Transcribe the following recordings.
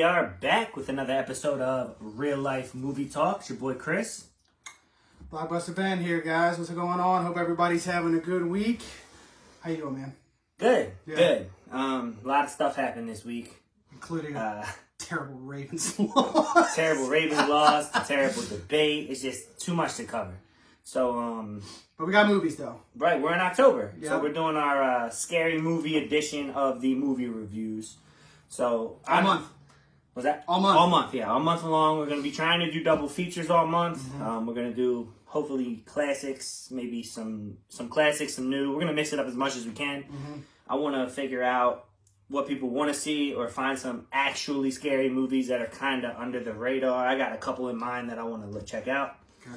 we are back with another episode of Real Life Movie Talk. It's your boy Chris. Blockbuster Ben here, guys. What's going on? Hope everybody's having a good week. How you doing, man? Good, Yeah. good. A lot of stuff happened this week. Including terrible Ravens loss. Terrible Ravens loss, a terrible debate. It's just too much to cover. So, But we got movies, though. right, we're in October. Yep. So we're doing our scary movie edition of the movie reviews. So All month. Was that? All month. All month, yeah. All month long. We're going to be trying to do double features all month. Mm-hmm. We're going to do, hopefully, classics, maybe some classics, some new. We're going to mix it up as much as we can. Mm-hmm. I want to figure out what people want to see or find some actually scary movies that are kind of under the radar. I got a couple in mind that I want to check out. Okay.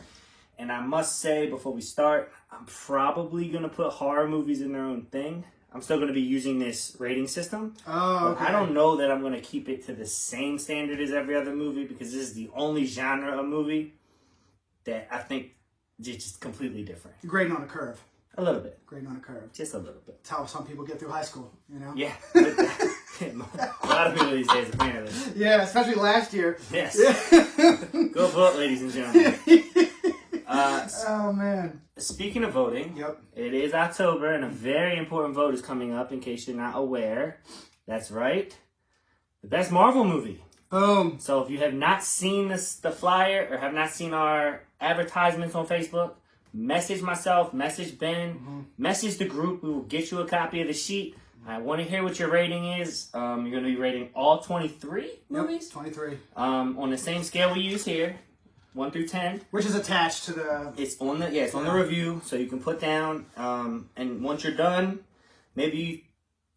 And I must say, before we start, I'm probably going to put horror movies in their own thing. I'm still going to be using this rating system. Oh, okay. But I don't know that I'm going to keep it to the same standard as every other movie because this is the only genre of movie that I think is just completely different. You're grading on a curve. A little bit. Grading on a curve. Just a little bit. That's how some people get through high school, you know? Yeah. A lot of people these days, apparently. Yeah, especially last year. Yes. Yeah. Go vote, ladies and gentlemen. Oh, man. Speaking of voting, Yep. it is October, and a very important vote is coming up, in case you're not aware. That's right. The best Marvel movie. Boom. So if you have not seen the flyer or have not seen our advertisements on Facebook, message myself, message Ben, message the group. We will get you a copy of the sheet. I want to hear what your rating is. You're going to be rating all 23 movies? Yep, 23. On the same scale we use here, 1 through 10. Which is attached to the... It's on the review, so you can put down. And once you're done, maybe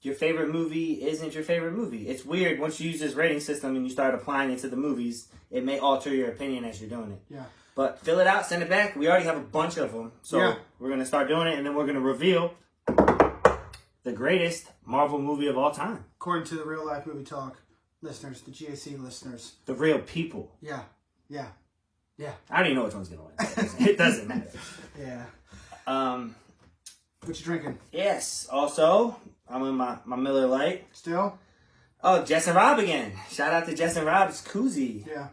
your favorite movie isn't your favorite movie. It's weird. Once you use this rating system and you start applying it to the movies, it may alter your opinion as you're doing it. Yeah. But fill it out, send it back. We already have a bunch of them. So we're going to start doing it, and then we're going to reveal the greatest Marvel movie of all time. According to the Real Life Movie Talk listeners, the GAC listeners. The real people. Yeah. Yeah. Yeah. I already know which one's going to win. It doesn't matter. Yeah. What you drinking? Yes. Also, I'm in my Miller Lite. Still? Oh, Jess and Rob again. Shout out to Jess and Rob's koozie. Yeah.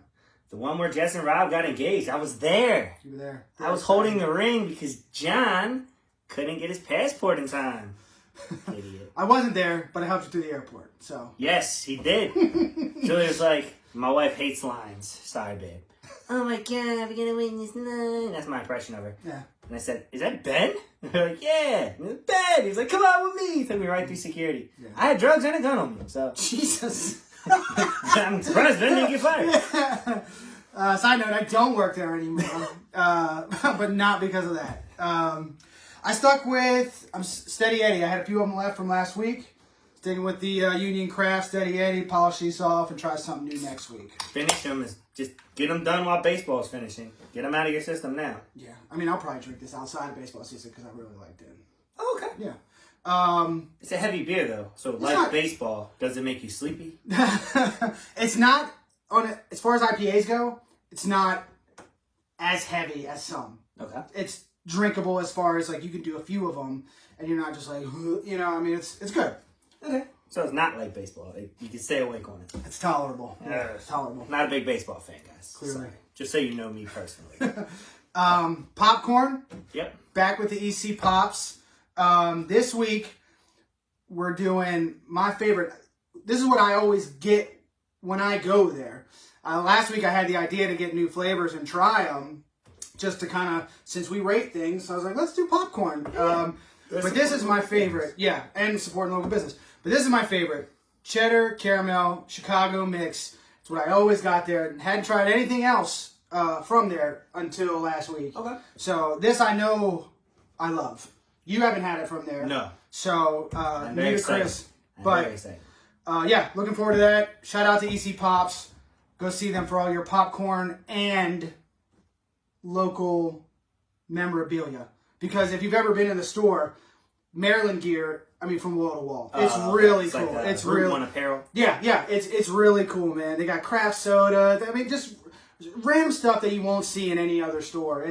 The one where Jess and Rob got engaged. I was there. You were there. I was holding the ring because John couldn't get his passport in time. Idiot. I wasn't there, but I helped you through the airport, so. Yes, he did. Julia was like, my wife hates lines. Sorry, babe. Oh my God, we're gonna win this line. That's my impression of her. Yeah. And I said, is that Ben? And they're like, yeah. And it's Ben. He's like, come on with me. He took me right through security. Yeah. I had drugs and a gun on me, so. Jesus. I'm surprised Ben didn't get fired. Side note, I don't work there anymore, but not because of that. I stuck with Steady Eddie. I had a few of them left from last week. Sticking with the Union Craft Steady Eddie, polish these off, and try something new next week. Finish them. Just get them done while baseball's finishing. Get them out of your system now. Yeah. I mean, I'll probably drink this outside of baseball season because I really liked it. Oh, okay. Yeah. It's a heavy beer, though. So, like not, baseball, does it make you sleepy? It's not, as far as IPAs go, it's not as heavy as some. Okay. It's drinkable as far as, like, you can do a few of them, and you're not just like, you know, I mean, it's good. Okay. So, it's not like baseball. You can stay awake on it. It's tolerable. Yeah, it's tolerable. Not a big baseball fan, guys. Clearly. Sorry. Just so you know me personally. Popcorn. Yep. Back with the EC Pops. This week, we're doing my favorite. This is what I always get when I go there. Last week, I had the idea to get new flavors and try them, just to kind of, since we rate things, so I was like, let's do popcorn. But this is my favorite. Yeah, and supporting local business. But this is my favorite. Cheddar, caramel, Chicago mix. It's what I always got there. And hadn't tried anything else from there until last week. Okay. So this I know I love. You haven't had it from there. No. So, I'm very excited. Chris. Very excited. Yeah, looking forward to that. Shout out to EC Pops. Go see them for all your popcorn and local memorabilia. Because if you've ever been in the store, Maryland gear, I mean, from wall to wall. It's really cool. Like it's Route really 1 apparel. Yeah, it's really cool, man. They got craft soda. I mean, just random stuff that you won't see in any other store.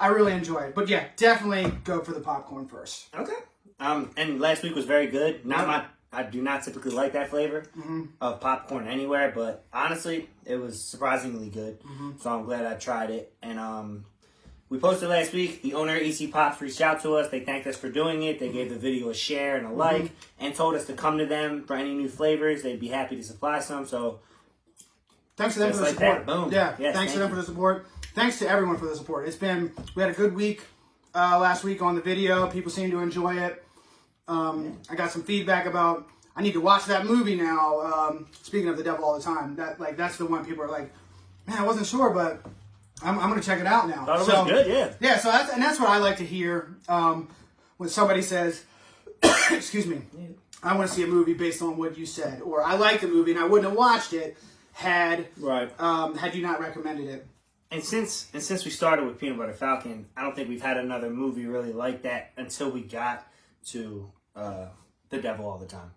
I really enjoy it. But yeah, definitely go for the popcorn first. Okay. And last week was very good. Not my I do not typically like that flavor of popcorn anywhere, but honestly, it was surprisingly good. So I'm glad I tried it. And we posted last week. The owner of EC Pops reached out to us. They thanked us for doing it. They gave the video a share and a like, and told us to come to them for any new flavors. They'd be happy to supply some. So thanks to them for the like support. that. Boom. Yeah, Yes, thanks to them for the support. Thanks to everyone for the support. We had a good week last week on the video. People seem to enjoy it. I got some feedback about I need to watch that movie now. Speaking of The Devil All the Time, that's the one people are like, man, I wasn't sure, but I'm going to check it out now. Thought it was good, yeah. Yeah, so that's what I like to hear when somebody says, excuse me, I want to see a movie based on what you said, or I like the movie and I wouldn't have watched it had you not recommended it. And since we started with Peanut Butter Falcon, I don't think we've had another movie really like that until we got to The Devil All the Time.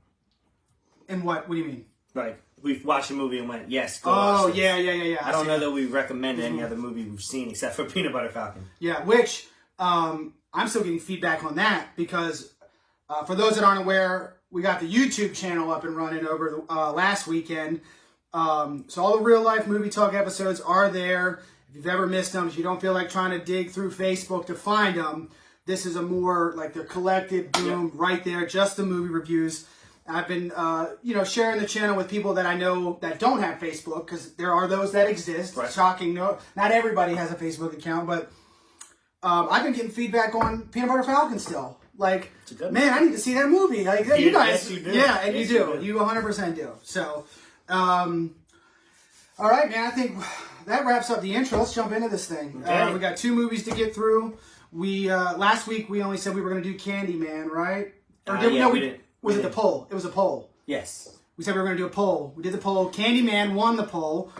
And what do you mean? Like, we've watched a movie and went, yes, go watch this. Yeah. I don't know that we recommend any other movie we've seen except for Peanut Butter Falcon. Yeah, which I'm still getting feedback on that because for those that aren't aware, we got the YouTube channel up and running over last weekend. So all the real life movie talk episodes are there. If you've ever missed them, if you don't feel like trying to dig through Facebook to find them, this is a more like they're collected, boom, right there, just the movie reviews. I've been, sharing the channel with people that I know that don't have Facebook because there are those that exist. Right. Shocking, no, not everybody has a Facebook account, but I've been getting feedback on Peanut Butter Falcon still. Like, man, I need to see that movie. Like, you guys, yes, you do. Yeah, and yes, you do. You 100% do. So, all right, man. I think that wraps up the intro. Let's jump into this thing. Okay. We got 2 movies to get through. We last week we only said we were going to do Candyman, right? Or did we didn't. Was it the poll? It was a poll. Yes. We said we were going to do a poll. We did the poll. Candyman won the poll.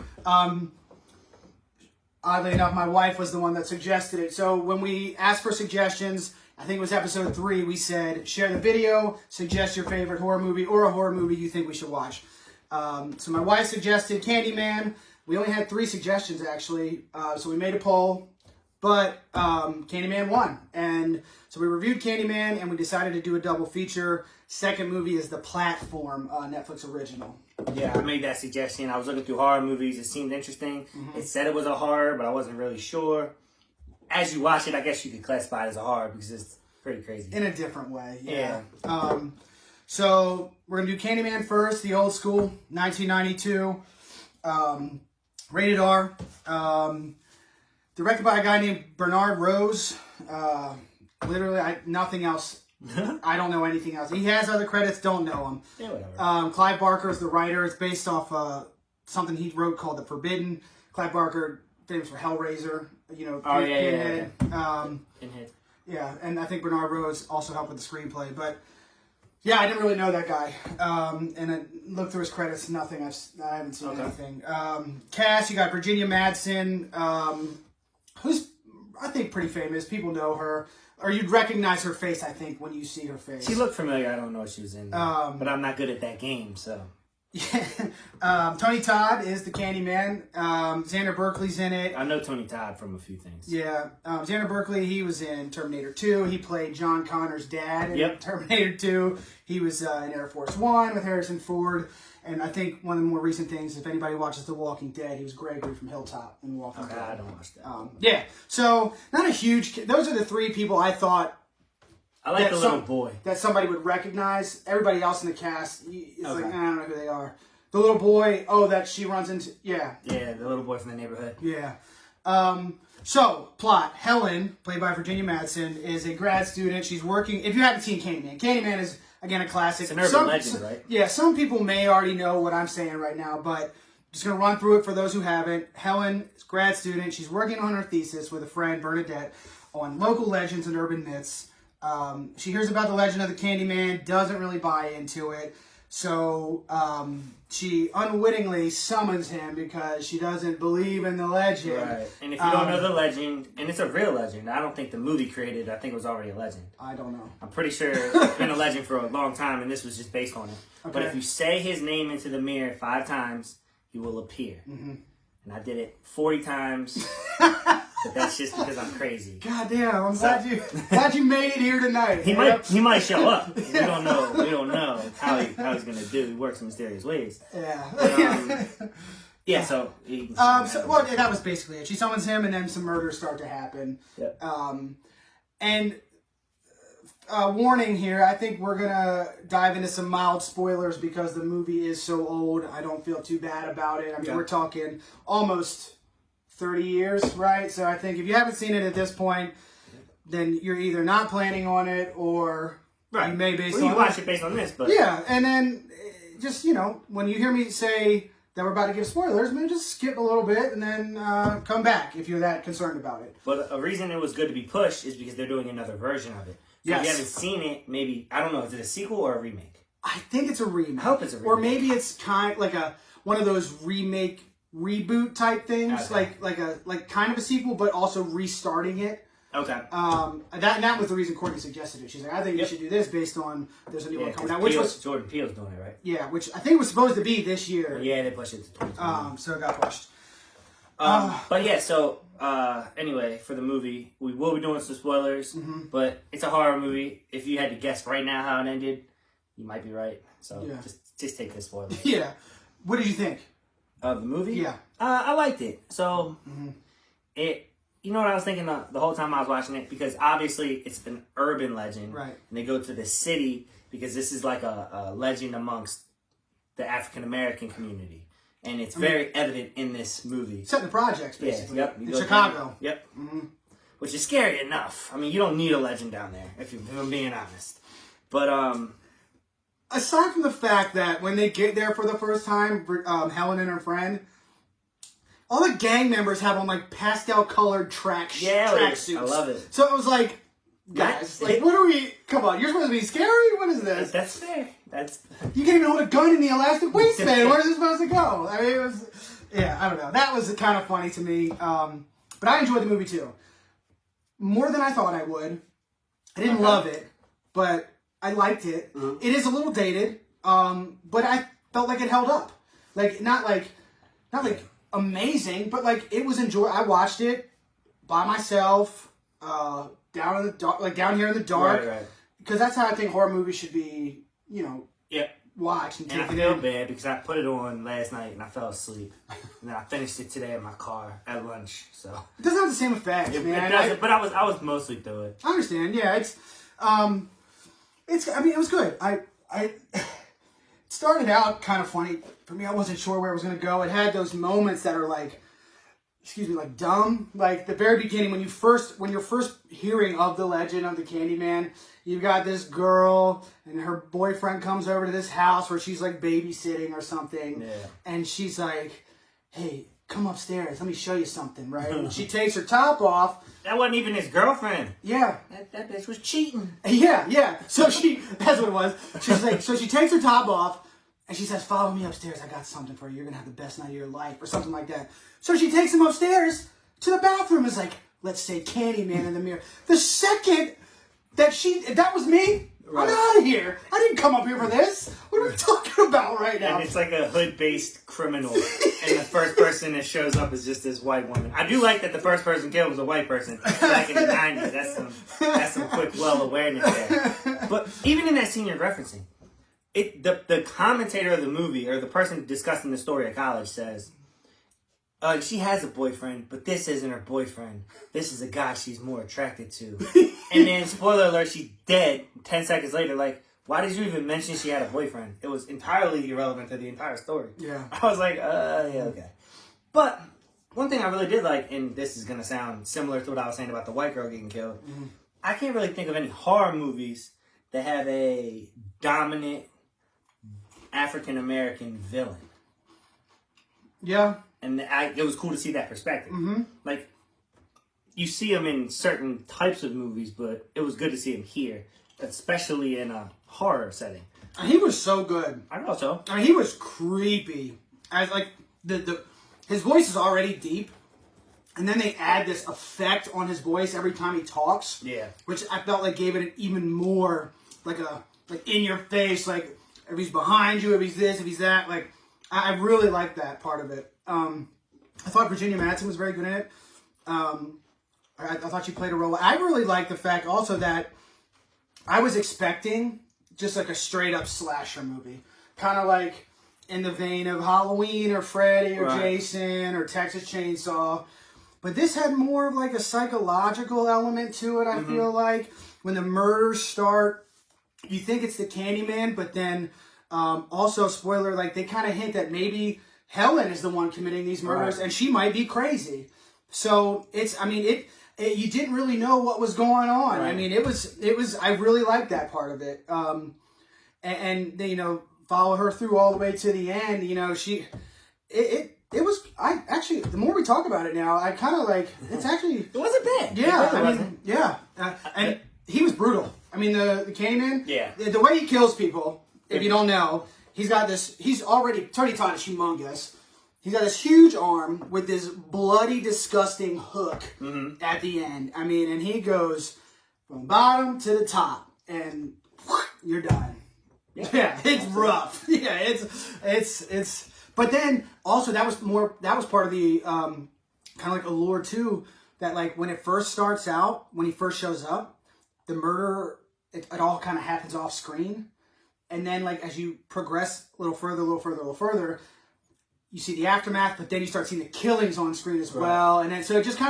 Oddly enough, my wife was the one that suggested it. So when we asked for suggestions, I think it was episode 3, we said, share the video, suggest your favorite horror movie or a horror movie you think we should watch. So my wife suggested Candyman. We only had 3 suggestions, actually. So we made a poll. But Candyman won. And so we reviewed Candyman and we decided to do a double feature. Second movie is The Platform, Netflix original. Yeah, I made that suggestion. I was looking through horror movies. It seemed interesting. It said it was a horror, but I wasn't really sure. As you watch it, I guess you could classify it as a horror because it's pretty crazy. In a different way, yeah. So we're going to do Candyman first, the old school, 1992. Rated R. Directed by a guy named Bernard Rose. Literally, nothing else. I don't know anything else. He has other credits, don't know him. Yeah, whatever. Clive Barker is the writer. It's based off something he wrote called The Forbidden. Clive Barker, famous for Hellraiser. Pinhead. Pinhead. Yeah, and I think Bernard Rose also helped with the screenplay. But yeah, I didn't really know that guy. And I looked through his credits, nothing. I haven't seen anything. Cast, you got Virginia Madsen, who's, I think, pretty famous. People know her. Or you'd recognize her face, I think, when you see her face. She looked familiar. I don't know what she was in. But I'm not good at that game, so. Yeah. Tony Todd is the Candyman. Xander Berkeley's in it. I know Tony Todd from a few things. Yeah. Xander Berkeley, he was in Terminator 2. He played John Connor's dad in Terminator 2. He was in Air Force One with Harrison Ford. And I think one of the more recent things, if anybody watches The Walking Dead, he was Gregory from Hilltop in Walking Dead. I don't watch that. Yeah. So, not a huge... Those are the 3 people I thought... I like the little boy. That somebody would recognize. Everybody else in the cast, it's like, I don't know who they are. The little boy, that she runs into... Yeah. Yeah, the little boy from the neighborhood. Yeah. So, plot. Helen, played by Virginia Madsen, is a grad student. She's working... If you haven't seen Candyman is... Again, a classic. It's an urban legend, right? Yeah, some people may already know what I'm saying right now, but I'm just going to run through it for those who haven't. Helen is a grad student. She's working on her thesis with a friend, Bernadette, on local legends and urban myths. She hears about the legend of the Candyman, doesn't really buy into it. So she unwittingly summons him because she doesn't believe in the legend. Right. And if you don't know the legend, and it's a real legend, I don't think the movie created it. I think it was already a legend. I don't know. I'm pretty sure it's been a legend for a long time, and this was just based on it. Okay. But if you say his name into the mirror 5 times, he will appear. And I did it 40 times. but that's just because I'm crazy. God damn, I'm glad you made it here tonight. He might show up. We don't know how he's gonna do. He works in mysterious ways. Yeah. But, yeah. So that was basically it. She summons him, and then some murders start to happen. Yep. And warning here, I think we're gonna dive into some mild spoilers because the movie is so old. I don't feel too bad about it. I mean, we're talking almost 30 years, right? So I think if you haven't seen it at this point, then you're either not planning on it or you may watch it based on this. But yeah, and then just, when you hear me say that we're about to give spoilers, maybe just skip a little bit and then come back if you're that concerned about it. But a reason it was good to be pushed is because they're doing another version of it. So if you haven't seen it, maybe, I don't know, is it a sequel or a remake? I think it's a remake. I hope it's a remake. Or maybe it's kind of like one of those remake reboot type things, okay. like kind of a sequel, but also restarting it. Okay. That was the reason Courtney suggested it. She's like, I think you should do this based on there's a new one coming out, which was Jordan Peele's doing it, right? Yeah, which I think was supposed to be this year. Yeah, they pushed it to 2020. So it got pushed. But yeah, so anyway, for the movie, we will be doing some spoilers, but it's a horror movie. If you had to guess right now how it ended, you might be right. So just take this spoiler. Yeah. What did you think? Of the movie? Yeah. I liked it. So you know what I was thinking the whole time I was watching it? Because obviously it's an urban legend. Right. And they go to the city because this is like a legend amongst the African American community. And it's very evident in this movie. Set the projects, basically. Yep. In Chicago. Yep. Mm-hmm. Which is scary enough. I mean, you don't need a legend down there, if I'm being honest. But, aside from the fact that when they get there for the first time, Helen and her friend, all the gang members have on, like, pastel-colored track suits. I love it. So it was like, guys, what are we... Come on, you're supposed to be scary? What is this? That's fair. You can't even hold a gun in the elastic waistband. Where is it supposed to go? I mean, it was... Yeah, I don't know. That was kind of funny to me. But I enjoyed the movie, too. More than I thought I would. I didn't love it, but I liked it. Mm-hmm. It is a little dated, but I felt like it held up. Not amazing, but it was enjoyable. I watched it by myself, down in the dark, down here in the dark, right. Because that's how I think horror movies should be. Watched and I taken feel in. bad because I put it on last night and I fell asleep, and then I finished it today in my car at lunch. So It doesn't have the same effect, man. It doesn't, but I was mostly through it. I understand. Yeah, it's. I mean, it was good. It started out kind of funny for me. I wasn't sure where it was going to go. It had those moments that are dumb. Like the very beginning when you're first hearing of the legend of the Candyman, you've got this girl and her boyfriend comes over to this house where she's like babysitting or something. Yeah. And she's like, hey, come upstairs. Let me show you something, right? And she takes her top off. That wasn't even his girlfriend. Yeah. That bitch was cheating. Yeah. So that's what it was. She's like, so she takes her top off and she says, follow me upstairs. I got something for you. You're going to have the best night of your life or something like that. So she takes him upstairs to the bathroom. Is like, let's say Candyman in the mirror. The second that was me, right. I'm out of here. I didn't come up here for this. What are we talking about right now? And it's like a hood-based criminal. And the first person that shows up is just this white woman. I do like that the first person killed was a white person back in the 90s. That's some quick well-awareness there. But even in that scene you're referencing, the commentator of the movie, or the person discussing the story at college says, she has a boyfriend, but this isn't her boyfriend. This is a guy she's more attracted to. And then, spoiler alert, she's dead 10 seconds later. Like, why did you even mention she had a boyfriend? It was entirely irrelevant to the entire story. Yeah. I was like, yeah, okay. But one thing I really did like, and this is going to sound similar to what I was saying about the white girl getting killed, I can't really think of any horror movies that have a dominant African-American villain. Yeah. And it was cool to see that perspective. Mm-hmm. Like, you see him in certain types of movies, but it was good to see him here, especially in a horror setting. He was so good. I thought so. I mean, he was creepy. His voice is already deep, and then they add this effect on his voice every time he talks. Yeah. Which I felt like gave it an even more like in your face, like if he's behind you, if he's this, if he's that. Like I really liked that part of it. I thought Virginia Madsen was very good in it. I thought she played a role. I really like the fact also that I was expecting just like a straight up slasher movie, kind of like in the vein of Halloween or Freddy or Jason or Texas Chainsaw. But this had more of like a psychological element to it, I feel like. When the murders start, you think it's the Candyman, but then also, spoiler, like they kind of hint that maybe Helen is the one committing these murders and she might be crazy. So you didn't really know what was going on. I mean, it was, I really liked that part of it. And they, follow her through all the way to the end. It was, the more we talk about it now, I kind of like, it's actually... It wasn't bad. Yeah, and he was brutal. I mean, the Candyman, the way he kills people, if you don't know, it's already taught us humongous. He's got this huge arm with this bloody, disgusting hook at the end. I mean, and he goes from bottom to the top, and you're done. Yeah, it's rough. Yeah, it's. But then also that was part of the kind of like allure too. That like when it first starts out, when he first shows up, the murder it all kind of happens off screen, and then like as you progress a little further, you see the aftermath. But then you start seeing the killings on screen as well, and then so it just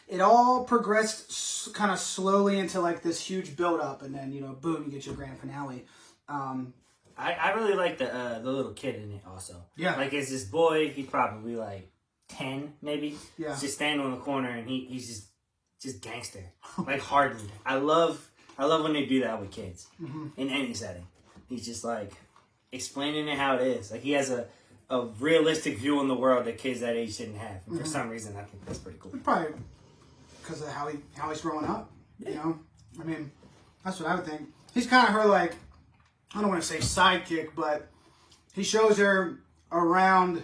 it all progressed kind of slowly into like this huge build up, and then boom, you get your grand finale. I really like the little kid in it also. Yeah. Like, it's this boy, he's probably like 10, maybe. Yeah. He's just standing on the corner, and he's just gangster. Like, hardened. I love when they do that with kids. In any setting. He's just, like, explaining it how it is. Like, he has a realistic view on the world that kids that age didn't have. And for some reason, I think that's pretty cool. Probably because of how he's growing up, I mean, that's what I would think. He's kind of her, like, I don't want to say sidekick, but he shows her around,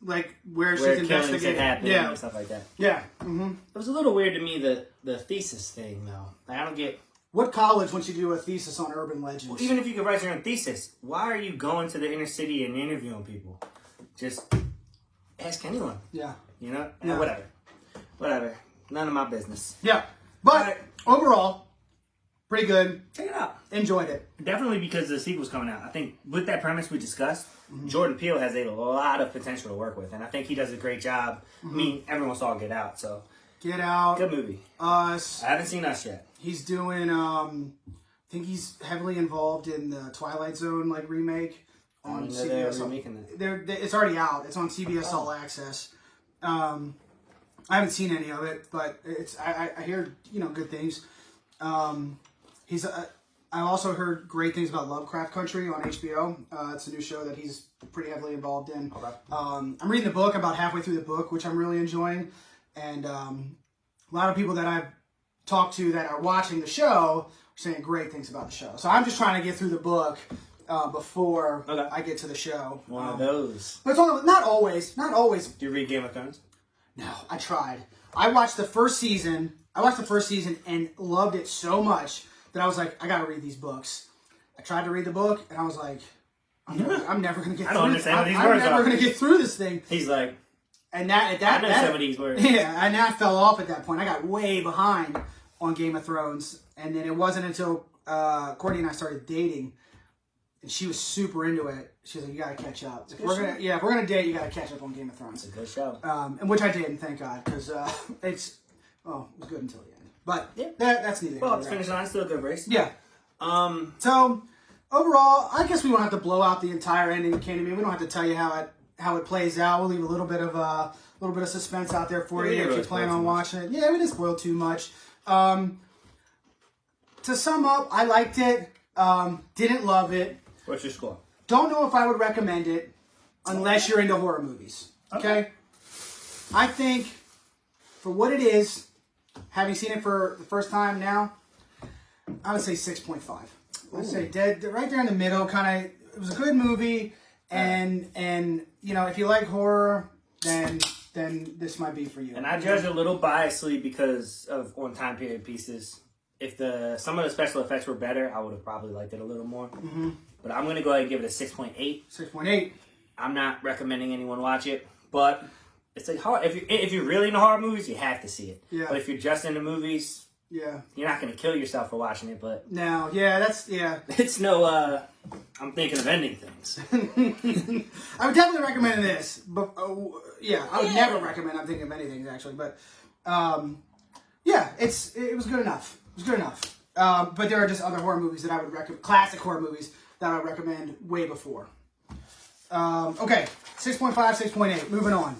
like where she's investigating, and stuff like that. Yeah. It was a little weird to me the thesis thing, though. Like, I don't get what college wants you to do a thesis on urban legends. Well, even if you could write your own thesis, why are you going to the inner city and interviewing people? Just ask anyone. Yeah. Yeah. Whatever. None of my business. Yeah, but overall. Pretty good. Check it out. Enjoyed it. Definitely because the sequel's coming out. I think with that premise we discussed, Jordan Peele has a lot of potential to work with. And I think he does a great job. I mean, everyone saw Get Out, so. Get Out. Good movie. Us. I haven't seen Us yet. He's doing, I think he's heavily involved in the Twilight Zone, like, remake on CBS. They're remaking that. It's already out. It's on CBS All Access. I haven't seen any of it, but I hear, good things. I also heard great things about Lovecraft Country on HBO. It's a new show that he's pretty heavily involved in. Okay. I'm reading the book, about halfway through the book, which I'm really enjoying. And a lot of people that I've talked to that are watching the show are saying great things about the show. So I'm just trying to get through the book before I get to the show. One of those. But it's not always. Do you read Game of Thrones? No, I tried. I watched the first season and loved it so much that I was like, I gotta read these books. I tried to read the book, and I was like, I'm never gonna get through this. I don't understand what these words are. I'm never gonna get through this thing. He's like, and I know some of these words. Yeah, and I fell off at that point. I got way behind on Game of Thrones, and then it wasn't until Courtney and I started dating, and she was super into it. She was like, you gotta catch up. If we're gonna date, you gotta catch up on Game of Thrones. It's a good show. And which I did, and thank God, because it was good until the end. But that's neither. Well, it's finish line, still a good race. Yeah. So overall, I guess we don't have to blow out the entire ending of Candyman. We don't have to tell you how it plays out. We'll leave a little bit of suspense out there for you if you plan on watching it. Yeah, we didn't spoil too much. To sum up, I liked it. Didn't love it. What's your score? Don't know if I would recommend it unless you're into horror movies. Okay? I think for what it is, having seen it for the first time now, I would say 6.5. I'd say dead right there in the middle. Kind of, it was a good movie, and if you like horror, then this might be for you. And I judge a little biasly because of on time period pieces. If some of the special effects were better, I would have probably liked it a little more. But I'm going to go ahead and give it a 6.8. 6.8. I'm not recommending anyone watch it, but it's like hard. If you're really into horror movies, you have to see it. Yeah. But if you're just into movies, yeah, you're not going to kill yourself for watching it. But no, yeah, that's it's no. I'm thinking of ending things. I would definitely recommend this, but I would never recommend I'm thinking of anything actually, but yeah, it was good enough. It was good enough. But there are just other horror movies that I would recommend, classic horror movies that I would recommend way before. Okay, 6.5, 6.8. Moving on.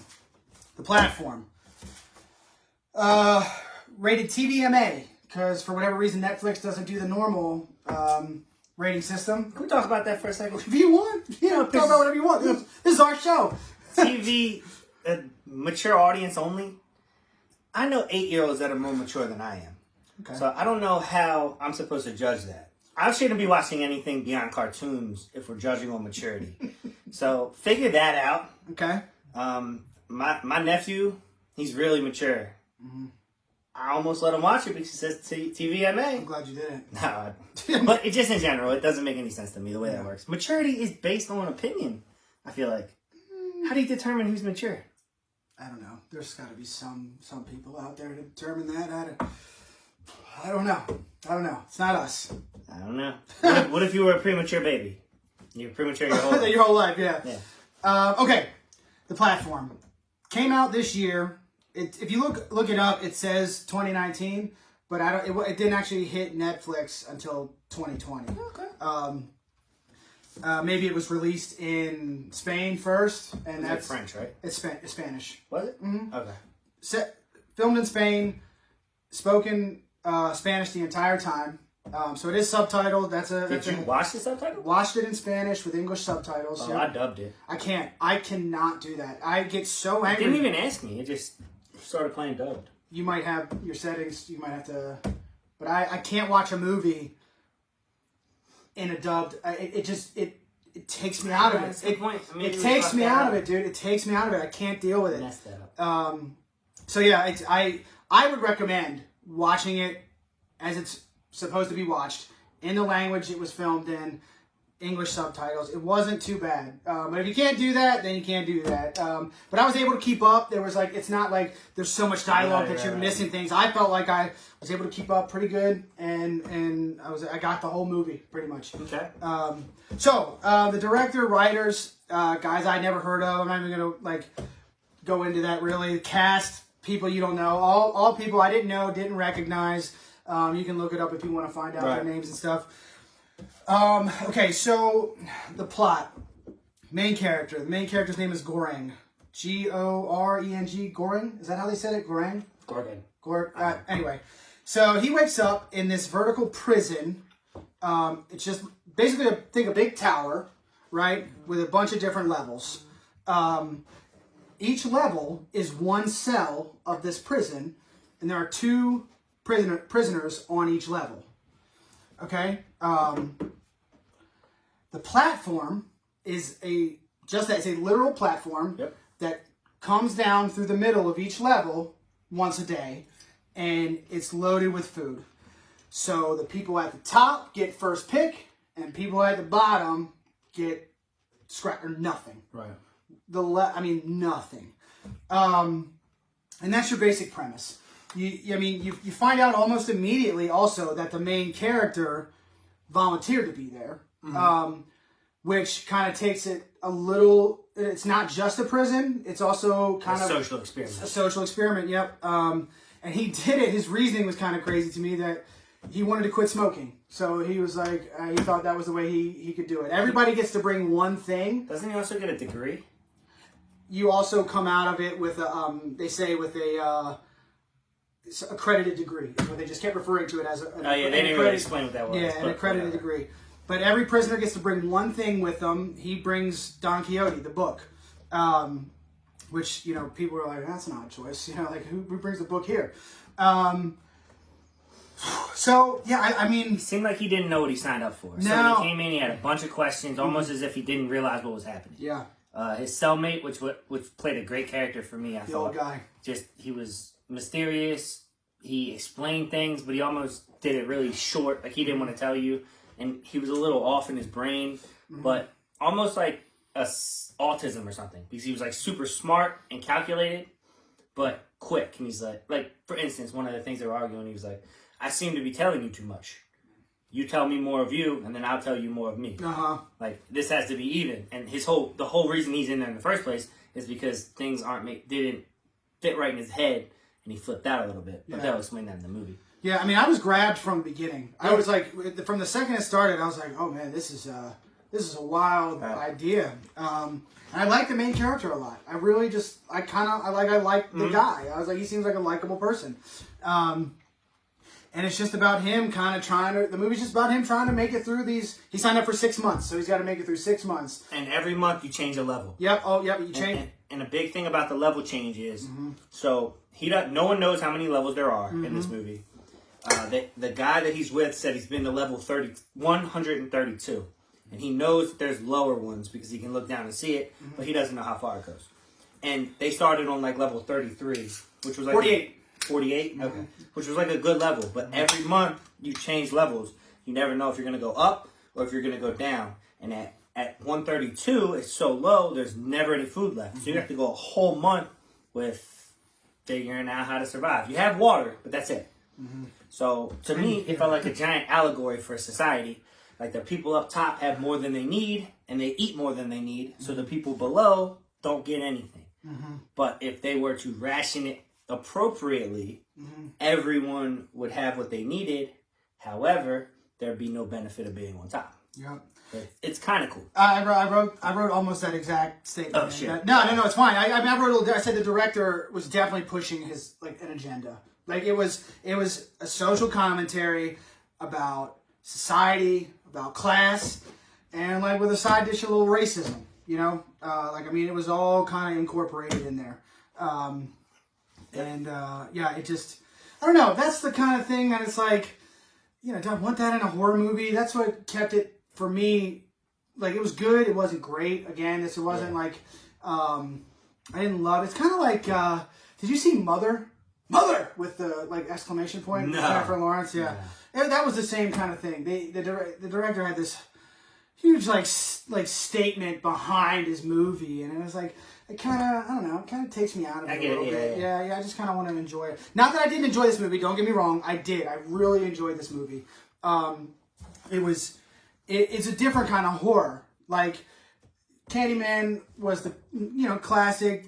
The platform. Rated TVMA because for whatever reason Netflix doesn't do the normal rating system. Can we talk about that for a second? If you want, talk about whatever you want. This is our show. TV, mature audience only. I know 8-year-olds that are more mature than I am. Okay. So I don't know how I'm supposed to judge that. I shouldn't be watching anything beyond cartoons if we're judging on maturity. So figure that out. Okay. My nephew, he's really mature. Mm-hmm. I almost let him watch it because it says TVMA. I'm glad you didn't. No, but it just in general, it doesn't make any sense to me the way that works. Maturity is based on opinion, I feel like. How do you determine who's mature? I don't know. There's got to be some people out there to determine that. I don't know. It's not us. I don't know. What if you were a premature baby? You're premature your whole life. Your whole life, yeah. Okay. The platform came out this year. If you look it up, it says 2019, but it didn't actually hit Netflix until 2020. Okay. Maybe it was released in Spain first, and that's French, right? It's Spanish. Was it? Mm-hmm. Okay. Filmed in Spain, spoken Spanish the entire time. So it is subtitled. Did you watch the subtitle? Watched it in Spanish with English subtitles. Oh, I dubbed it. I cannot do that. I get so angry. It didn't even ask me. It just started playing dubbed. You might have your settings. You might have to, but I can't watch a movie in a dubbed. It takes me out of it. It takes me out of it, dude. It takes me out of it. I can't deal with it. Mess that up. So yeah, I would recommend watching it as it's supposed to be watched in the language it was filmed in, English subtitles. It wasn't too bad. But if you can't do that, then you can't do that. But I was able to keep up. There was it's not like there's so much dialogue that you're missing things. I felt like I was able to keep up pretty good, and I got the whole movie pretty much. Okay. So the director, writers, guys I never heard of. I'm not even gonna go into that really. The cast, people you don't know, all people I didn't know, didn't recognize. You can look it up if you want to find out their names and stuff. Okay, so the plot. Main character. The main character's name is Goreng. Goreng. Goreng? Is that how they said it? Goreng? Gorgon. Anyway, so he wakes up in this vertical prison. It's just basically a big tower, right, with a bunch of different levels. Each level is one cell of this prison, and there are two prisoners on each level. Okay? The platform is a literal platform that comes down through the middle of each level once a day, and it's loaded with food. So the people at the top get first pick, and people at the bottom get scrap or nothing. Right. Nothing. And that's your basic premise. You find out almost immediately also that the main character volunteered to be there, which kind of takes it a little. It's not just a prison; it's also kind of social experiment. A social experiment. Yep. And he did it. His reasoning was kind of crazy to me that he wanted to quit smoking. So he was like, he thought that was the way he could do it. Everybody gets to bring one thing. Doesn't he also get a degree? You also come out of it with they say with a accredited degree. So they just kept referring to it as they didn't really explain what that was. Yeah, an accredited degree. But every prisoner gets to bring one thing with them. He brings Don Quixote, the book, which people are like, that's an odd choice. Who brings the book here? So yeah, it seemed like he didn't know what he signed up for. So when he came in, he had a bunch of questions, almost as if he didn't realize what was happening. Yeah. His cellmate, which played a great character for me, I thought. The old guy. He was mysterious. He explained things, but he almost did it really short. He didn't want to tell you. And he was a little off in his brain, but almost like autism or something because he was like super smart and calculated, but quick. And he's like for instance, one of the things they were arguing, he was like, I seem to be telling you too much. You tell me more of you, and then I'll tell you more of me. Like this has to be even. And the whole reason he's in there in the first place is because things didn't fit right in his head, and he flipped out a little bit. But they'll explain that in the movie. Yeah, I mean, I was grabbed from the beginning. I was like, from the second it started, I was like, oh man, this is a wild idea. And I like the main character a lot. I really just, I like the guy. I was like, he seems like a likable person. And it's just about him the movie's just about him trying to make it through these. He signed up for 6 months, so he's got to make it through 6 months. And every month you change a level. Yep. Oh, yep. You change. And a big thing about the level change is, so no one knows how many levels there are in this movie. The guy that he's with said he's been to level 132. And he knows that there's lower ones because he can look down and see it, but he doesn't know how far it goes. And they started on like level 33, which was like 48. 48? Okay. Which was like a good level. But every month you change levels. You never know if you're going to go up or if you're going to go down. And at 132, it's so low, there's never any food left. So you have to go a whole month with figuring out how to survive. You have water, but that's it. So to me, it felt like a giant allegory for society. Like the people up top have more than they need, and they eat more than they need. So the people below don't get anything. But if they were to ration it appropriately, everyone would have what they needed. However, there'd be no benefit of being on top. Yep. It's kind of cool. I wrote almost that exact statement. Oh shit! No, it's fine. I said the director was definitely pushing his an agenda. Like it was a social commentary about society, about class, and like with a side dish of a little racism. It was all kind of incorporated in there. It just, I don't know. That's the kind of thing that it's like, do I want that in a horror movie? That's what kept it for me. Like it was good. It wasn't great. Again, it wasn't like, I didn't love it. It's kind of like, did you see Mother with the exclamation point? No. Jennifer Lawrence. Yeah. That was the same kind of thing. The director had this huge statement behind his movie, and it was like, it kind of, I don't know, it kind of takes me out of it a little bit. Yeah, I just kind of want to enjoy it. Not that I didn't enjoy this movie, don't get me wrong, I did. I really enjoyed this movie. It's a different kind of horror. Like, Candyman was the, classic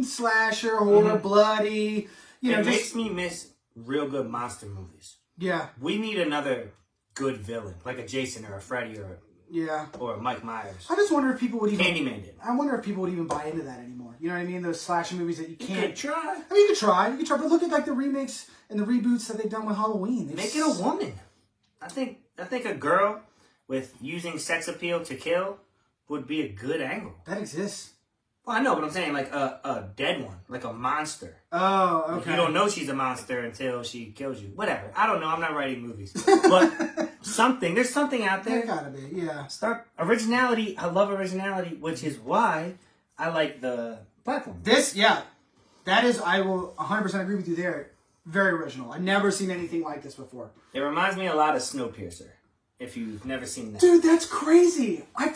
slasher, horror, bloody, It makes me miss real good monster movies. Yeah. We need another good villain, like a Jason or a Freddy or a Mike Myers. I just wonder if people would even... Candyman did. I wonder if people would even buy into that anymore. You know what I mean? Those slasher movies that you can't... You could try. I mean, you could try. But look at the remakes and the reboots that they've done with Halloween. Make it a woman. I think a girl with using sex appeal to kill would be a good angle. That exists. Well, I know, but I'm saying like a dead one, like a monster. Oh, okay. Like you don't know she's a monster until she kills you. Whatever. I don't know. I'm not writing movies. But there's something out there. There gotta be, yeah. Start originality. I love originality, which is why I like the platform. That is, I will 100% agree with you there. Very original. I've never seen anything like this before. It reminds me a lot of Snowpiercer, if you've never seen that. Dude, that's crazy. I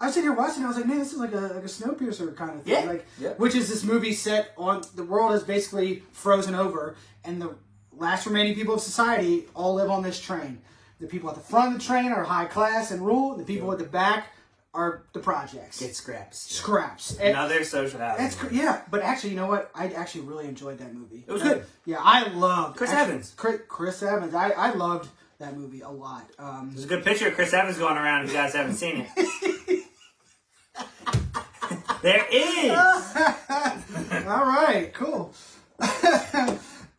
was sitting here watching it, I was like, man, this is like a Snowpiercer kind of thing. Which is this movie set on, the world is basically frozen over, and the last remaining people of society all live on this train. The people at the front of the train are high class and rule, the people at the back are the projects. Get scraps. Scraps. Another social housing. But actually, you know what? I actually really enjoyed that movie. It was good. Yeah, I loved Chris Evans. Chris Evans. I loved that movie a lot. There's a good picture of Chris Evans going around if you guys haven't seen it. There is! All right, cool.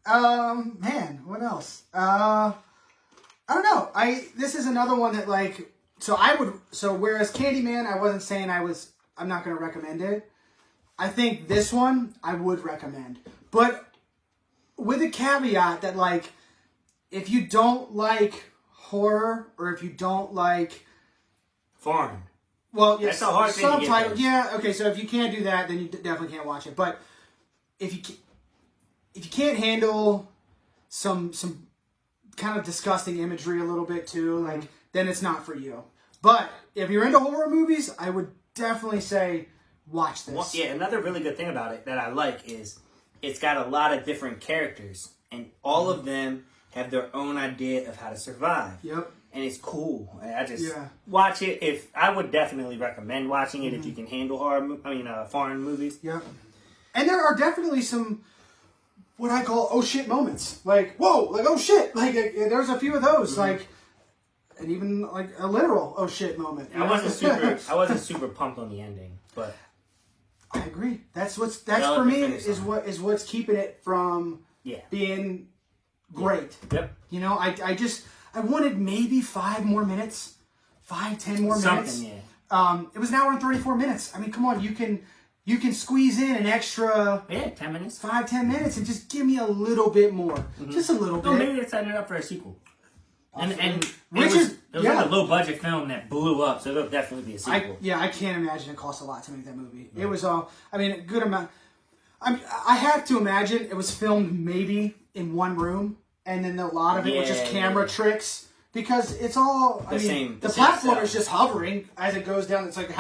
Man, what else? I don't know. This is another one that whereas Candyman, I wasn't saying I'm not going to recommend it. I think this one I would recommend. But with a caveat that if you don't like horror or if you don't like foreign. Well, yes, that's a hard thing to get those. Yeah, okay, so if you can't do that, then you definitely can't watch it. But if you can't handle some kind of disgusting imagery a little bit too, then it's not for you. But if you're into horror movies, I would definitely say watch this. Well, yeah, another really good thing about it that I like is it's got a lot of different characters, and all of them have their own idea of how to survive. Yep. And it's cool. I just watch it. I would definitely recommend watching it if you can handle foreign movies. Yep. And there are definitely some what I call oh shit moments. Like whoa, like oh shit. Like there's a few of those. Like and even like a literal oh shit moment. I wasn't super pumped on the ending, but I agree. That's for me is what's keeping it from being great. Yep. You know, I wanted maybe 5 more minutes, 10 more minutes. Something, yeah. It was an hour and 34 minutes. I mean, come on, you can squeeze in an extra 10 minutes, 5-10 minutes, and just give me a little bit more, just a little bit. Oh, maybe they're setting it up for a sequel. And it was like a low budget film that blew up, so there'll definitely be a sequel. I can't imagine it cost a lot to make that movie. It was all, I mean, a good amount. I have to imagine it was filmed maybe in one room. And then a lot of it was just camera tricks because it's all. The platform is just hovering as it goes down. It's like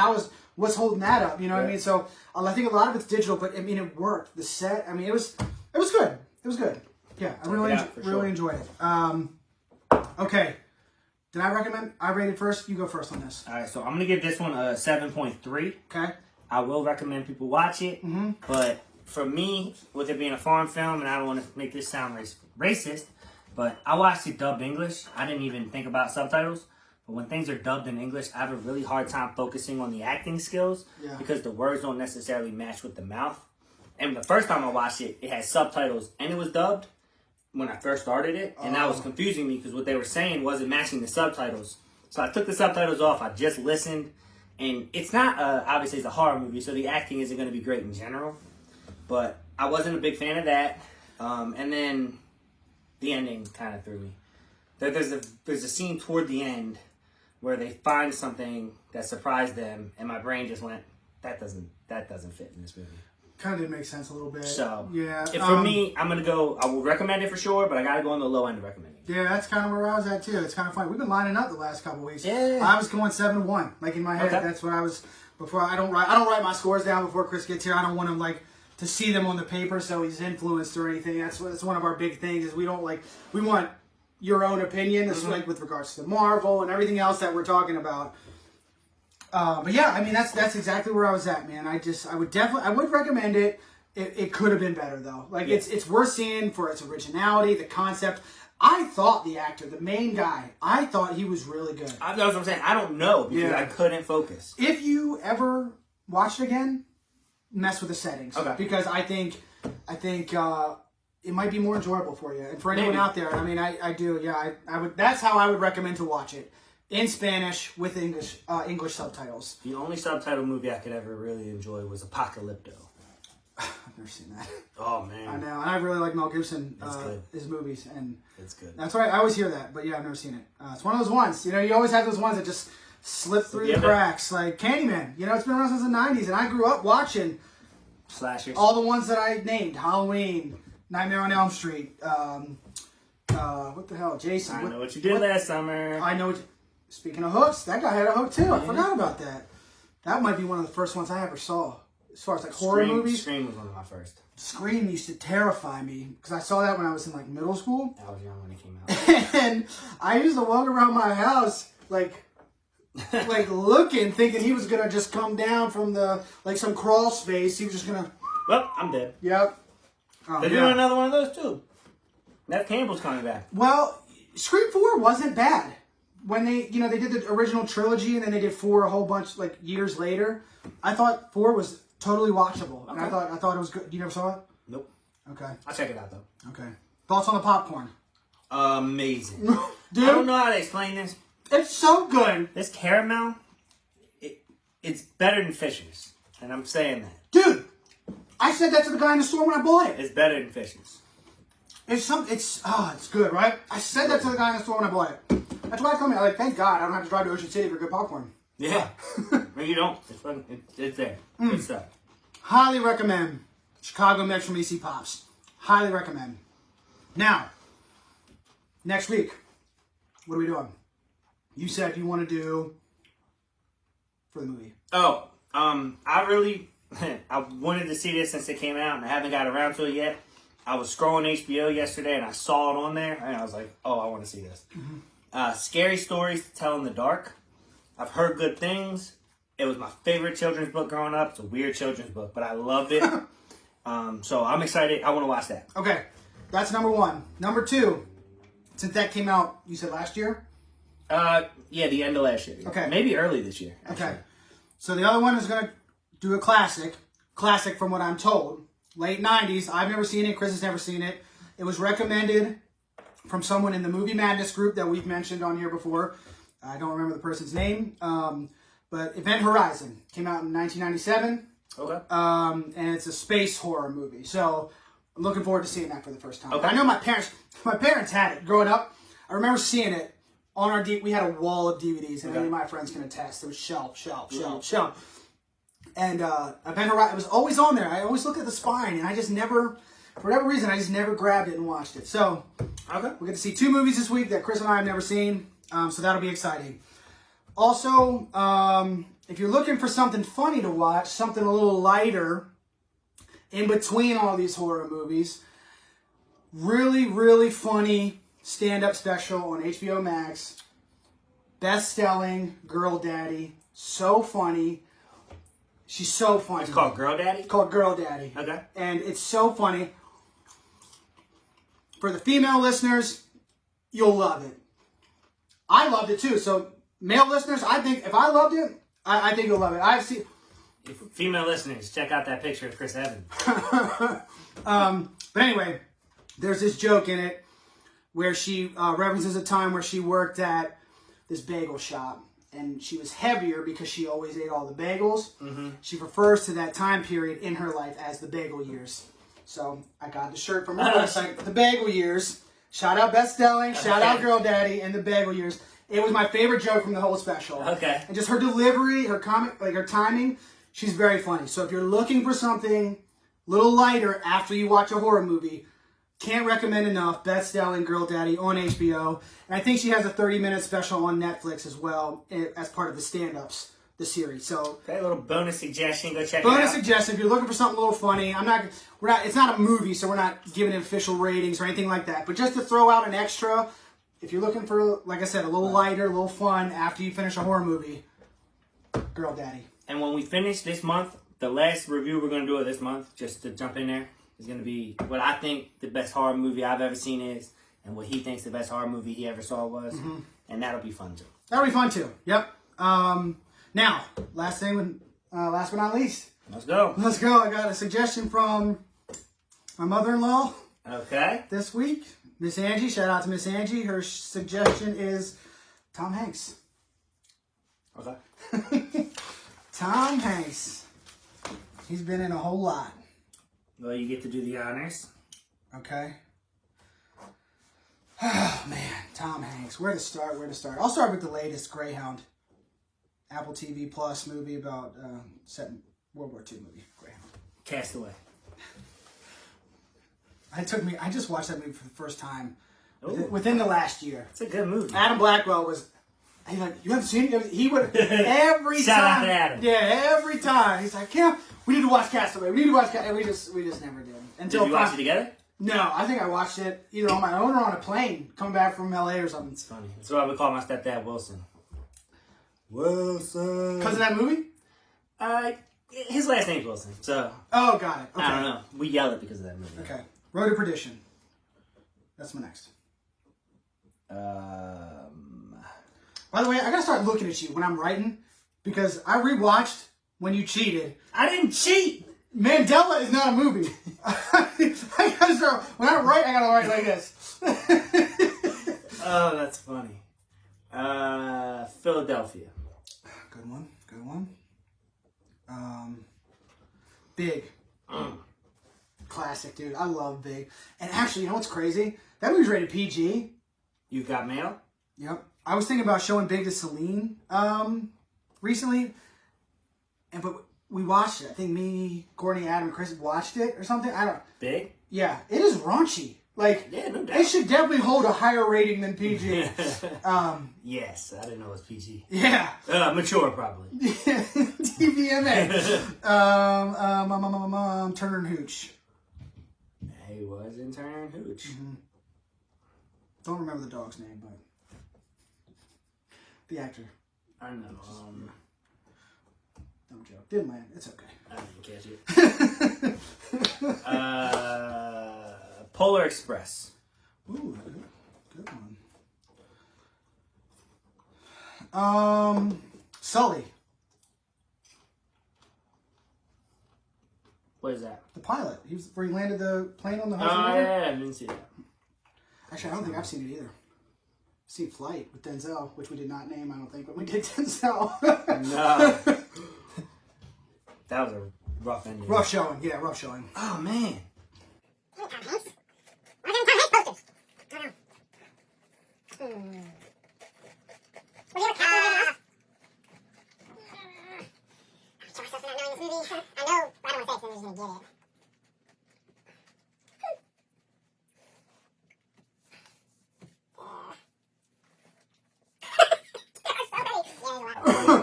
what's holding that up? You know what I mean? So I think a lot of it's digital, but I mean it worked. The set, I mean it was good. It was good. Yeah, I really enjoyed it. Okay, did I recommend? I rated first. You go first on this. All right, so I'm gonna give this one a 7.3. Okay. I will recommend people watch it, but for me, with it being a foreign film, and I don't want to make this sound racist. But I watched it dubbed English. I didn't even think about subtitles. But when things are dubbed in English, I have a really hard time focusing on the acting skills because the words don't necessarily match with the mouth. And the first time I watched it, it had subtitles and it was dubbed when I first started it. And that was confusing me because what they were saying wasn't matching the subtitles. So I took the subtitles off. I just listened. And it's not, obviously it's a horror movie, so the acting isn't going to be great in general. But I wasn't a big fan of that. And then the ending kind of threw me. There's a scene toward the end where they find something that surprised them, and my brain just went, that doesn't fit in this movie. Kind of didn't make sense a little bit. So yeah, for me, I will recommend it for sure, but I gotta go on the low end of recommending. Yeah, that's kind of where I was at too. It's kind of funny. We've been lining up the last couple weeks. Yeah, I was going 7-1, like in my head. Okay. That's what I was before. I don't write my scores down before Chris gets here. I don't want him to see them on the paper so he's influenced or anything. That's one of our big things is we want your own opinion. This is like with regards to Marvel and everything else that we're talking about. But yeah, I mean that's exactly where I was at, man. I would recommend it. It could have been better though. Like it's worth seeing for its originality, the concept. I thought the actor, the main guy, I thought he was really good. That's what I'm saying. I don't know because I couldn't focus. If you ever watch it again, mess with the settings. Okay. Because I think it might be more enjoyable for you. And for anyone out there, I mean, I do. Yeah, I would. That's how I would recommend to watch it. In Spanish with English subtitles. The only subtitle movie I could ever really enjoy was Apocalypto. I've never seen that. Oh man, I know, and I really like Mel Gibson, his movies, and it's good. That's right. I always hear that, but yeah, I've never seen it. It's one of those ones. You know, you always have those ones that just slip through the cracks, like Candyman. You know, it's been around since the '90s, and I grew up watching slashers. All the ones that I named: Halloween, Nightmare on Elm Street. What the hell, Jason? I know what you did last summer. I know. Speaking of hooks, that guy had a hook too. I forgot about that. That might be one of the first ones I ever saw. As far as like horror movies. Scream was one of my first. Scream used to terrify me because I saw that when I was in like middle school. I was young when it came out. And I used to walk around my house like looking, thinking he was gonna just come down from the some crawl space. He was just gonna. Well, I'm dead. Yep. They're doing another one of those too. Nev Campbell's coming back. Well, Scream 4 wasn't bad. When they did the original trilogy and then they did 4 a whole bunch years later. I thought 4 was totally watchable. Okay. And I thought it was good. You never saw it? Nope. Okay. I'll check it out though. Okay. Thoughts on the popcorn? Amazing. Dude, I don't know how to explain this. It's so good. This caramel, it's better than Fisher's. And I'm saying that. Dude, I said that to the guy in the store when I bought it. It's better than Fisher's. It's good, right? I said that to the guy in the store when I bought it. That's why I told me, thank God I don't have to drive to Ocean City for good popcorn. Yeah. No, you don't. It's there. Good stuff. Highly recommend Chicago Mix from EC Pops. Highly recommend. Now, next week, what are we doing? You said you want to do for the movie. Oh, I really, I wanted to see this since it came out, and I haven't got around to it yet. I was scrolling HBO yesterday, and I saw it on there, and I was like, oh, I want to see this. Scary Stories to Tell in the Dark. I've heard good things. It was my favorite children's book growing up. It's a weird children's book, but I loved it. So I'm excited. I want to watch that. Okay, that's number one. Number two, since that came out, you said last year? Yeah, the end of last year. Okay. Maybe early this year. Actually. Okay. So the other one is going to do a classic. Classic from what I'm told. Late 90s. I've never seen it. Chris has never seen it. It was recommended from someone in the Movie Madness group that we've mentioned on here before. I don't remember the person's name. But Event Horizon came out in 1997. Okay. And it's a space horror movie. So I'm looking forward to seeing that for the first time. Okay. I know my parents had it growing up. I remember seeing it on our we had a wall of DVDs, and many of my friends can attest. It was shelf. And Event Horizon, it was always on there. I always look at the spine, and I just never, for whatever reason, I just never grabbed it and watched it. So Okay. we get to see 2 movies this week that Chris and I have never seen. So that'll be exciting. Also, if you're looking for something funny to watch, something a little lighter in between all these horror movies, really, really funny stand-up special on HBO Max. Best-selling Girl Daddy. So funny. She's so funny. It's called Girl Daddy? It's called Girl Daddy. Okay. And it's so funny. For the female listeners, you'll love it. I loved it too. So, male listeners, I think if I loved it, I think you'll love it. I've seen. If female listeners, check out that picture of Chris Evans. But anyway, there's this joke in it where she references a time where she worked at this bagel shop. And she was heavier because she always ate all the bagels. Mm-hmm. She refers to that time period in her life as the bagel years. So I got the shirt from her website, the bagel years. Shout out Best Selling, shout out Girl Daddy, and the bagel years. It was my favorite joke from the whole special. Okay. And just her delivery, her comment, like her timing, she's very funny. So if you're looking for something a little lighter after you watch a horror movie, can't recommend enough. Best Selling Girl Daddy on HBO. And I think she has a 30-minute special on Netflix as well as part of the stand-ups, the series. So Okay, a little bonus suggestion. Go check it out. bonus suggestion, if you're looking for something a little funny, it's not a movie, so we're not giving it official ratings or anything like that. But just to throw out an extra, if you're looking for, like I said, a little lighter, a little fun after you finish a horror movie, Girl Daddy. And when we finish this month, the last review we're going to do of this month, just to jump in there, is going to be what I think the best horror movie I've ever seen is, and what he thinks the best horror movie he ever saw was. Mm-hmm. And that'll be fun too. That'll be fun too. Yep. Now, last but not least. Let's go. Let's go. I got a suggestion from my mother-in-law Okay. this week. Miss Angie. Shout out to Miss Angie. Her suggestion is Tom Hanks. Okay. Tom Hanks. He's been in a whole lot. Well, you get to do the honors. Okay. Oh, man. Tom Hanks. Where to start? I'll start with the latest, Greyhound. Apple TV Plus movie about set in World War II movie. Greyhound. Castaway. I just watched that movie for the first time within the last year. It's a good movie. Adam Blackwell was... He's like, you haven't seen it? He would... Every Shout time... out to Adam. Yeah, every time. He's like, yeah, we need to watch Castaway. We need to watch Castaway. And we just never did. Did you watch it together? No, I think I watched it either on my own or on a plane coming back from LA or something. It's funny. That's what I would call my stepdad Wilson. Wilson. Because of that movie? His last name's Wilson, so... Oh, got it. Okay. I don't know. We yell it because of that movie. Okay. Road to Perdition. That's my next. By the way, I gotta start looking at you when I'm writing because I rewatched When You Cheated. I didn't cheat! Mandela is not a movie. I gotta start, when I write, I gotta write like this. Oh, that's funny. Philadelphia. Good one. Big. Classic, dude. I love Big. And actually, you know what's crazy? That movie's rated PG. You Got Mail? Yep. I was thinking about showing Big to Celine recently, but we watched it. I think me, Courtney, Adam, and Chris watched it or something. I don't. Big? Yeah, it is raunchy. Like, Yeah, no doubt. it should definitely hold a higher rating than PG. Yes, I didn't know it was PG. Yeah. Mature, probably. TVMA. Turner and Hooch. He was in Turner and Hooch. Mm-hmm. Don't remember the dog's name, but the actor. I know. Don't joke. Didn't land. It's okay. I didn't catch it. Polar Express. Ooh, good one. Sully. What is that? The pilot. He was where he landed the plane on the Oh, Hudson River. yeah, I didn't see that. Actually, I don't think I've seen it either. I've seen Flight with Denzel, which we did not name, I don't think, but we did Denzel. No. That was a rough ending. Rough showing. Yeah, rough showing. Oh, man.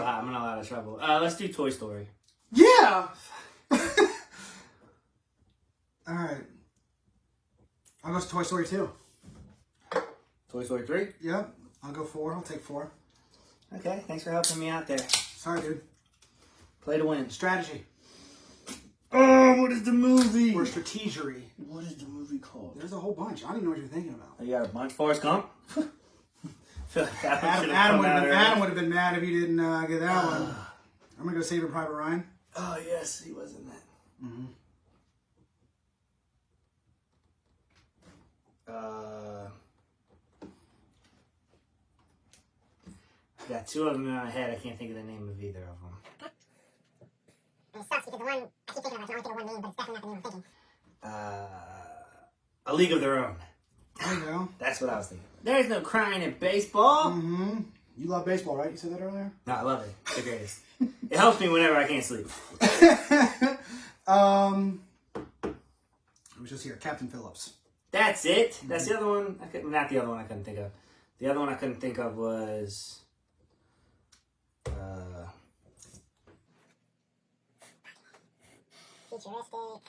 I'm in a lot of trouble. Let's do Toy Story. Yeah! Alright. I'll go to Toy Story 2. Toy Story 3? Yep. I'll go 4. I'll take 4. Okay, thanks for helping me out there. Sorry, dude. Play to win. Strategy. Oh, what is the movie? Or strategery. What is the movie called? There's a whole bunch. I don't even know what you're thinking about. You got a bunch. Forrest Gump? Feel like Adam would have been mad if you didn't get that one. I'm going to go Saving Private Ryan. Oh, yes, he was in that. Mm-hmm. Got two of them in my head. I can't think of the name of either of them. And it sucks because the one I keep thinking of, I can only think of one name, but it's definitely not the name I'm thinking. A League of Their Own. There you go. That's what I was thinking. There's no crying in baseball. Mm-hmm. You love baseball, right? You said that earlier? No, I love it. It's the greatest. It helps me whenever I can't sleep. It was just here. Captain Phillips. That's it. That's the other one. Not the other one I couldn't think of. The other one I couldn't think of was... Futuristic.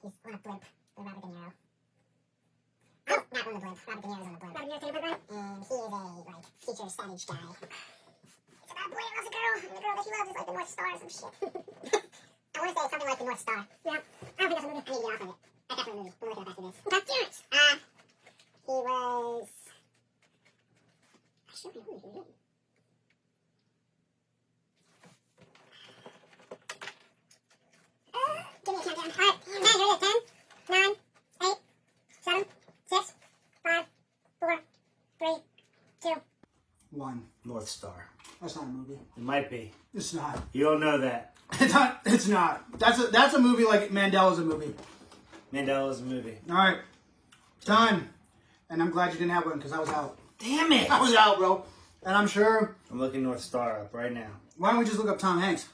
He's on a blimp with Robert De Niro. Oh, not on the blimp. Robert De Niro's on the blimp. Robert De Niro's on the blimp? And he is a, future savage guy. It's about a boy that loves a girl, and the girl that he loves is like the North Star or some shit. I want to say it's something like the North Star. Yeah. I don't think that's a movie. I need to get off of it. That's definitely a movie. We'll look it up after this. Okay, damn it! He was... I should be who he is. Give me a countdown. Alright, 10, here it is. 10, 9, 8, 7, 6, 5, 4, 3, 2. 1. North Star. That's not a movie. It might be. It's not. You don't know that. It's not. It's not. That's a movie like Mandela's a movie. Mandela's a movie. All right. Time. And I'm glad you didn't have one because I was out. Damn it! I was out, bro. And I'm sure... I'm looking North Star up right now. Why don't we just look up Tom Hanks?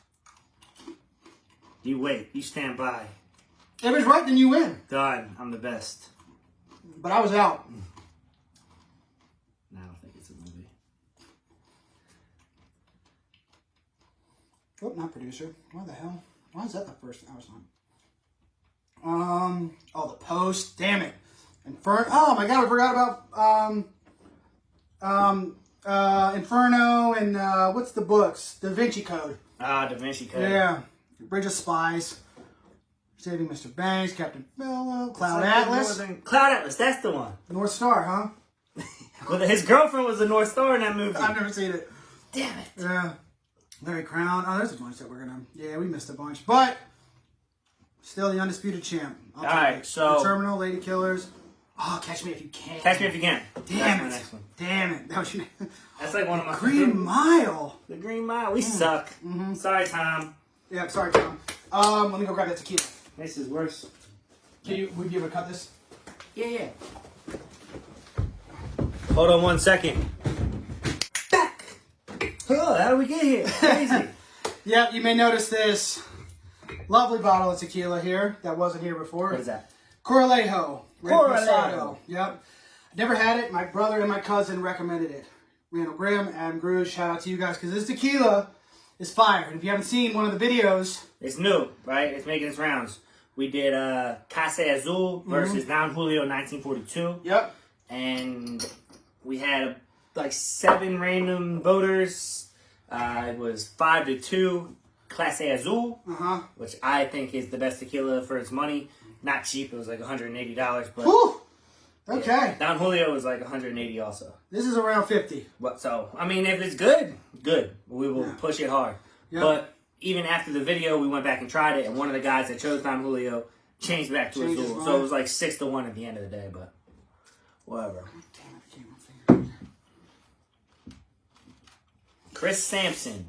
You wait. You stand by. If it's right, then you win. Done. I'm the best. But I was out. No, I don't think it's a movie. Oh, not producer. Why the hell? Why is that the first I was on? Oh, The Post. Damn it. Inferno. Oh my God, I forgot about Inferno and what's the books? Da Vinci Code. Ah, Da Vinci Code. Yeah. Bridge of Spies. Saving Mr. Banks. Captain Phillip. Cloud Atlas. Cloud Atlas. That's the one. North Star, huh? Well, his girlfriend was the North Star in that movie. I've never seen it. Damn it. Yeah. Larry Crown. Oh, there's a bunch that we're gonna. Yeah, we missed a bunch, but still the undisputed champ. All right, so The Terminal, Lady Killers. Oh, Catch Me If You Can. Catch Me If You Can. Damn That's it. my next one. Damn it. That was your... That's like one of my Green favorite. Mile. The Green Mile. We suck. Mm-hmm. Sorry, Tom. Yeah, sorry, Tom. Let me go grab that tequila. This is worse. Would you be able to cut this? Yeah. Hold on 1 second. Back. Oh, how did we get here? Crazy. Yep, you may notice this lovely bottle of tequila here that wasn't here before. What is that? Coralejo. Coralejo. Yep. Never had it. My brother and my cousin recommended it. Randall Grimm, Adam Grush, shout out to you guys, because this tequila is fire. And if you haven't seen one of the videos... It's new, right? It's making its rounds. We did Casa Azul versus Don Julio 1942. Yep. And we had like 7 random voters. It was 5-2. Clase Azul, which I think is the best tequila for its money. Not cheap. It was like $180. But Whew. Okay. Yeah, Don Julio was like $180 also. This is around 50. But so, I mean, if it's good, good. We will push it hard. Yeah. But even after the video, we went back and tried it, and one of the guys that chose Don Julio changed back to Azul. So it was like 6-1 at the end of the day, but whatever. Damn it, I can't my finger. Chris Sampson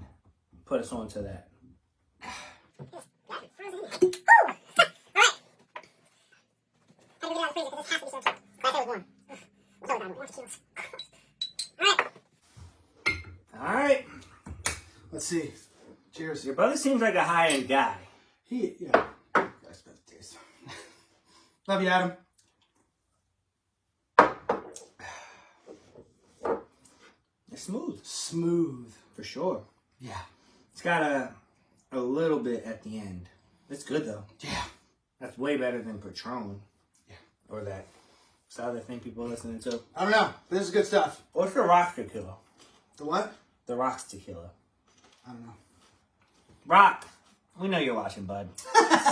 put us on to that. Alright. Let's see. Cheers. Your brother seems like a high-end guy. Yeah. Guys, better taste. Love you, Adam. It's smooth. Smooth. For sure. Yeah. It's got a little bit at the end. It's good, though. Yeah. That's way better than Patron. Yeah. Or that other thing people are listening to. I don't know. But this is good stuff. What's the Rock's tequila? The what? The Rock's tequila. I don't know. Rock, we know you're watching, bud.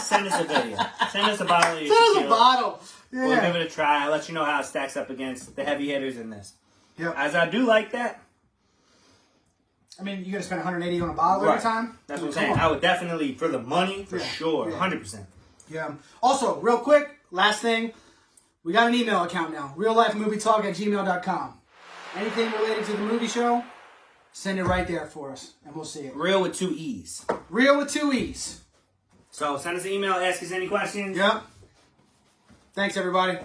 Send us a video. Send us a bottle of your Send us tequila. a bottle. Yeah. We'll give it a try. I'll let you know how it stacks up against the heavy hitters in this. Yep. As I do like that. I mean, you gotta spend $180 on a bottle every time? That's what I'm saying. I would definitely, for the money, for sure. Yeah. 100%. Yeah. Also, real quick, last thing. We got an email account now. reallifemovietalk@gmail.com. Anything related to the movie show, send it right there for us, and we'll see it. Real with 2 E's. Real with 2 E's. So send us an email, ask us any questions. Yep. Thanks, everybody.